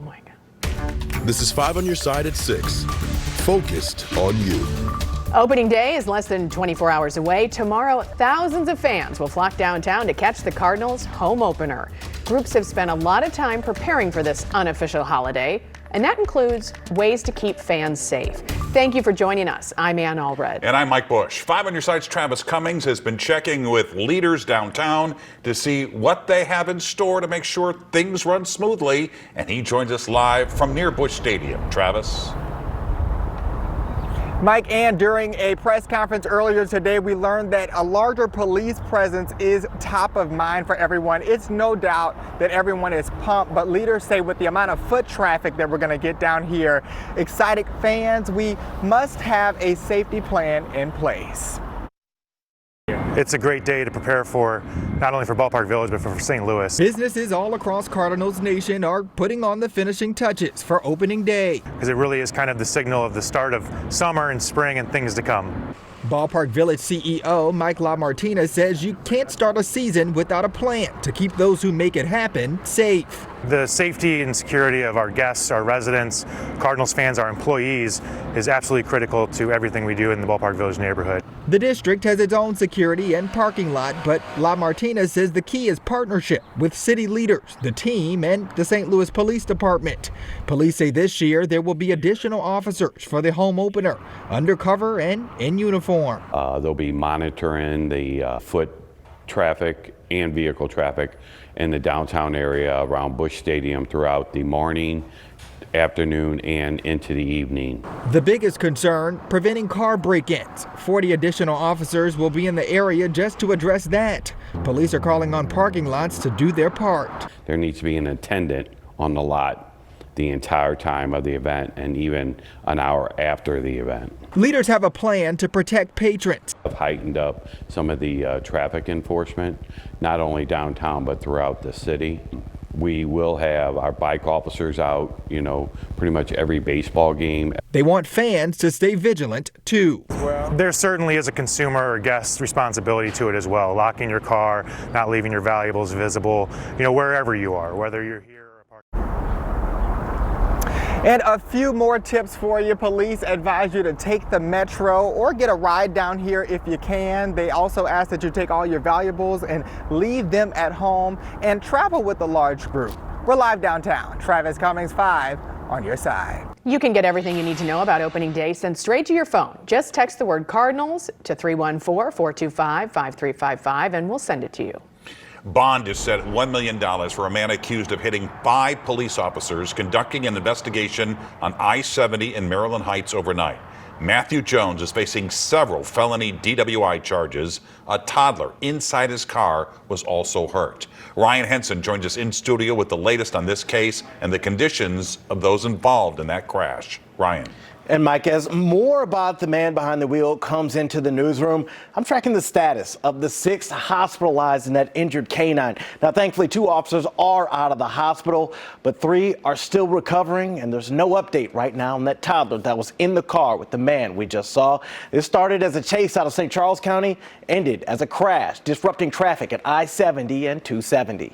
Oh my God. This is 5 on your side at 6. Focused on you. Opening day is less than 24 hours away. Tomorrow, thousands of fans will flock downtown to catch the Cardinals' home opener. Groups have spent a lot of time preparing for this unofficial holiday, and that includes ways to keep fans safe. Thank you for joining us. I'm Ann Allred. And I'm Mike Bush. 5 on your side's Travis Cummings has been checking with leaders downtown to see what they have in store to make sure things run smoothly. And he joins us live from near Busch Stadium. Travis. Mike, and during a press conference earlier today, we learned that a larger police presence is top of mind for everyone. It's no doubt that everyone is pumped, but leaders say with the amount of foot traffic that we're going to get down here, excited fans, we must have a safety plan in place. It's a great day to prepare for, not only for Ballpark Village, but for St. Louis. Businesses all across Cardinals Nation are putting on the finishing touches for opening day. Because it really is kind of the signal of the start of summer and spring and things to come. Ballpark Village CEO Mike LaMartina says you can't start a season without a plan to keep those who make it happen safe. The safety and security of our guests, our residents, Cardinals fans, our employees is absolutely critical to everything we do in the Ballpark Village neighborhood. The district has its own security and parking lot, but LaMartina says the key is partnership with city leaders, the team, and the St. Louis Police Department. Police say this year there will be additional officers for the home opener, undercover and in uniform. They'll be monitoring the foot traffic and vehicle traffic in the downtown area around Busch Stadium throughout the morning, afternoon, and into the evening. The biggest concern, preventing car break-ins. 40 additional officers will be in the area just to address that. Police are calling on parking lots to do their part. There needs to be an attendant on the lot the entire time of the event and even an hour after the event. Leaders have a plan to protect patrons. I've heightened up some of the traffic enforcement, not only downtown but throughout the city. We will have our bike officers out, pretty much every baseball game. They want fans to stay vigilant, too. There certainly is a consumer or guest responsibility to it as well. Locking your car, not leaving your valuables visible, wherever you are, whether you're here. And a few more tips for you. Police advise you to take the metro or get a ride down here if you can. They also ask that you take all your valuables and leave them at home and travel with a large group. We're live downtown. Travis Cummings, 5 on your side. You can get everything you need to know about opening day sent straight to your phone. Just text the word Cardinals to 314-425-5355 and we'll send it to you. Bond is set at $1 million for a man accused of hitting 5 police officers conducting an investigation on I-70 in Maryland Heights overnight. Matthew Jones is facing several felony DWI charges. A toddler inside his car was also hurt. Ryan Henson joins us in studio with the latest on this case and the conditions of those involved in that crash. Ryan. And Mike, as more about the man behind the wheel comes into the newsroom, I'm tracking the status of the 6 hospitalized and that injured canine. Now, thankfully, 2 officers are out of the hospital, but 3 are still recovering, and there's no update right now on that toddler that was in the car with the man we just saw. This started as a chase out of St. Charles County, ended as a crash, disrupting traffic at I-70 and 270.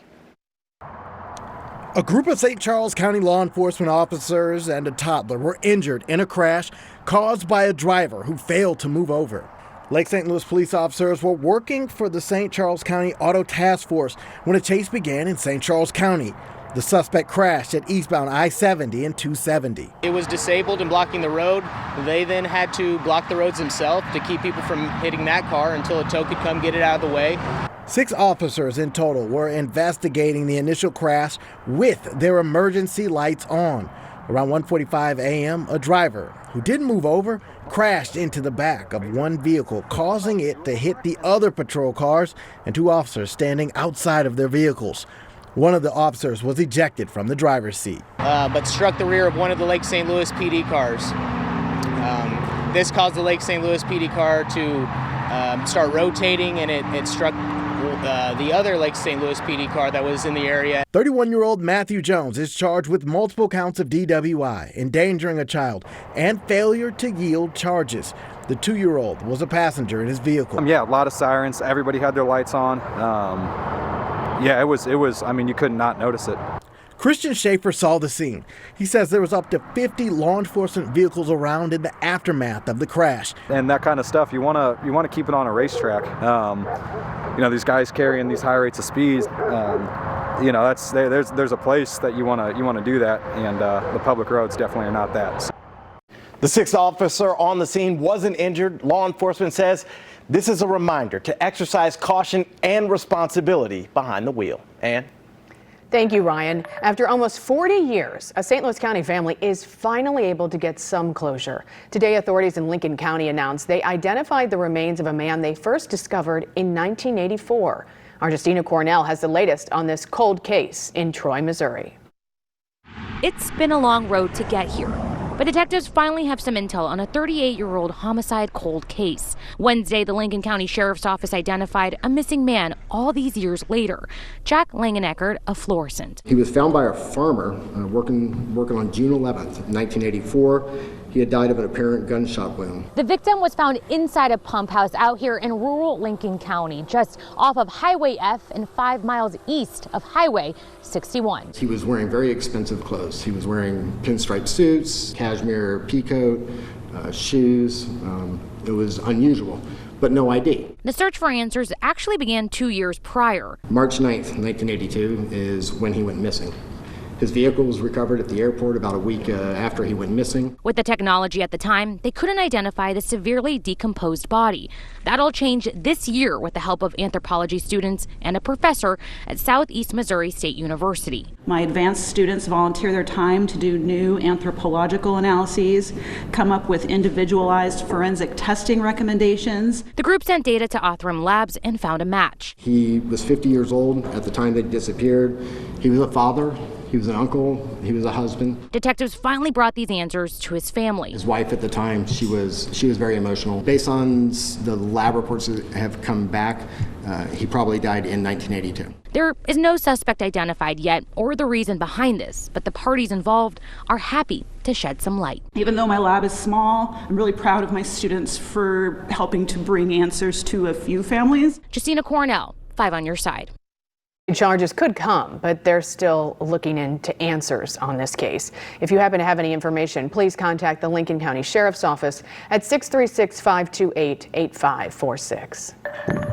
A group of St. Charles County law enforcement officers and a toddler were injured in a crash caused by a driver who failed to move over. Lake St. Louis police officers were working for the St. Charles County Auto Task Force when a chase began in St. Charles County. The suspect crashed at eastbound I-70 and 270. It was disabled and blocking the road. They then had to block the roads themselves to keep people from hitting that car until a tow could come get it out of the way. 6 officers in total were investigating the initial crash with their emergency lights on. Around 1:45 a.m., a driver who didn't move over crashed into the back of one vehicle, causing it to hit the other patrol cars and 2 officers standing outside of their vehicles. One of the officers was ejected from the driver's seat. But struck the rear of one of the Lake St. Louis PD cars. This caused the Lake St. Louis PD car to start rotating, and it struck the other Lake St. Louis PD car that was in the area. 31-year-old Matthew Jones is charged with multiple counts of DWI, endangering a child, and failure to yield charges. The 2-year-old was a passenger in his vehicle. Yeah, a lot of sirens. Everybody had their lights on. Yeah, it was, I mean, you could not notice it. Christian Schaefer saw the scene. He says there was up to 50 law enforcement vehicles around in the aftermath of the crash. And that kind of stuff, you want to keep it on a racetrack. These guys carrying these high rates of speed. There's a place that you want to do that, and the public roads definitely are not that. The sixth officer on the scene wasn't injured. Law enforcement says this is a reminder to exercise caution and responsibility behind the wheel. Ann? Thank you, Ryan. After almost 40 years, a St. Louis County family is finally able to get some closure. Today, authorities in Lincoln County announced they identified the remains of a man they first discovered in 1984. Our Justina Cornell has the latest on this cold case in Troy, Missouri. It's been a long road to get here, but detectives finally have some intel on a 38-year-old homicide cold case. Wednesday, the Lincoln County Sheriff's Office identified a missing man all these years later, Jack Langeneckert of Florissant. He was found by a farmer working on June 11th, 1984. He had died of an apparent gunshot wound. The victim was found inside a pump house out here in rural Lincoln County, just off of Highway F and 5 miles east of Highway 61. He was wearing very expensive clothes. He was wearing pinstripe suits, cashmere peacoat, shoes. It was unusual, but no ID. The search for answers actually began 2 years prior. March 9th, 1982 is when he went missing. His vehicle was recovered at the airport about a week after he went missing. With the technology at the time, they couldn't identify the severely decomposed body. That all changed this year with the help of anthropology students and a professor at Southeast Missouri State University. My advanced students volunteer their time to do new anthropological analyses, come up with individualized forensic testing recommendations. The group sent data to Othram Labs and found a match. He was 50 years old at the time they disappeared. He was a father. He was an uncle, he was a husband. Detectives finally brought these answers to his family. His wife at the time, she was very emotional. Based on the lab reports that have come back, he probably died in 1982. There is no suspect identified yet or the reason behind this, but the parties involved are happy to shed some light. Even though my lab is small, I'm really proud of my students for helping to bring answers to a few families. Justina Cornell, 5 on your side. Charges could come, but they're still looking into answers on this case. If you happen to have any information, please contact the Lincoln County Sheriff's Office at 636-528-8546.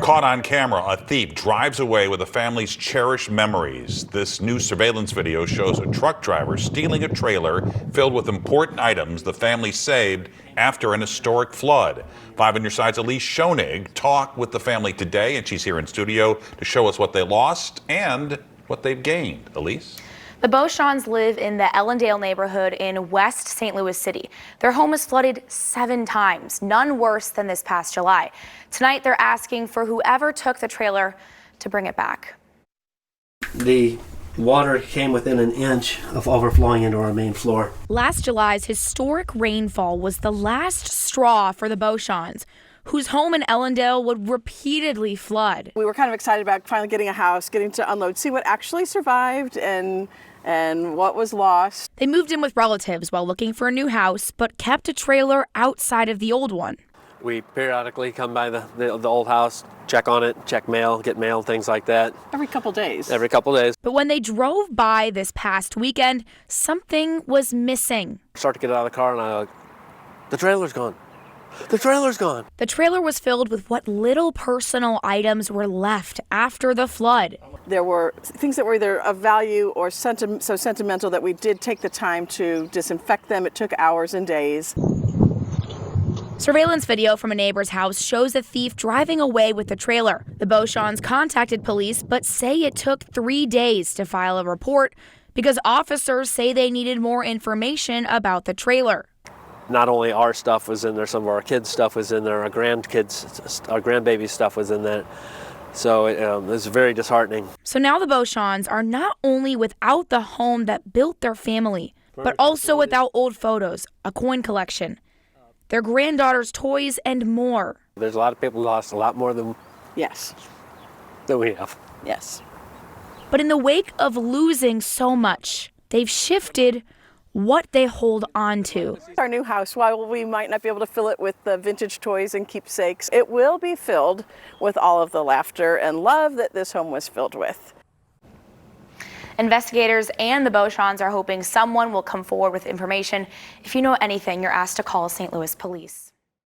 Caught on camera, a thief drives away with a family's cherished memories. This new surveillance video shows a truck driver stealing a trailer filled with important items the family saved after an historic flood. 5 on your side's Elise Schoenig talked with the family today, and she's here in studio to show us what they lost and what they've gained. Elise? The Beauchamps live in the Ellendale neighborhood in West St. Louis City. Their home was flooded 7 times, none worse than this past July. Tonight, they're asking for whoever took the trailer to bring it back. The water came within an inch of overflowing into our main floor. Last July's historic rainfall was the last straw for the Beauchamps, whose home in Ellendale would repeatedly flood. We were kind of excited about finally getting a house, getting to unload, see what actually survived and what was lost. They moved in with relatives while looking for a new house, but kept a trailer outside of the old one. We periodically come by the old house, check on it, check mail, get mail, things like that. Every couple days. Every couple days. But when they drove by this past weekend, something was missing. I start to get out of the car and I'm like, the trailer's gone. The trailer's gone. The trailer was filled with what little personal items were left after the flood. There were things that were either of value or so sentimental that we did take the time to disinfect them. It took hours and days. Surveillance video from a neighbor's house shows a thief driving away with the trailer. The Beauchamps contacted police, but say it took 3 days to file a report because officers say they needed more information about the trailer. Not only our stuff was in there, some of our kids' stuff was in there, our grandbaby's stuff was in there. So it was very disheartening. So now the Beauchamps are not only without the home that built their family, but also without old photos, a coin collection, their granddaughter's toys, and more. There's a lot of people who lost a lot more than we have. Yes. But in the wake of losing so much, they've shifted what they hold on to. Our new house, while we might not be able to fill it with the vintage toys and keepsakes, it will be filled with all of the laughter and love that this home was filled with. Investigators and the Beauchamps are hoping someone will come forward with information. If you know anything, you're asked to call St. Louis Police.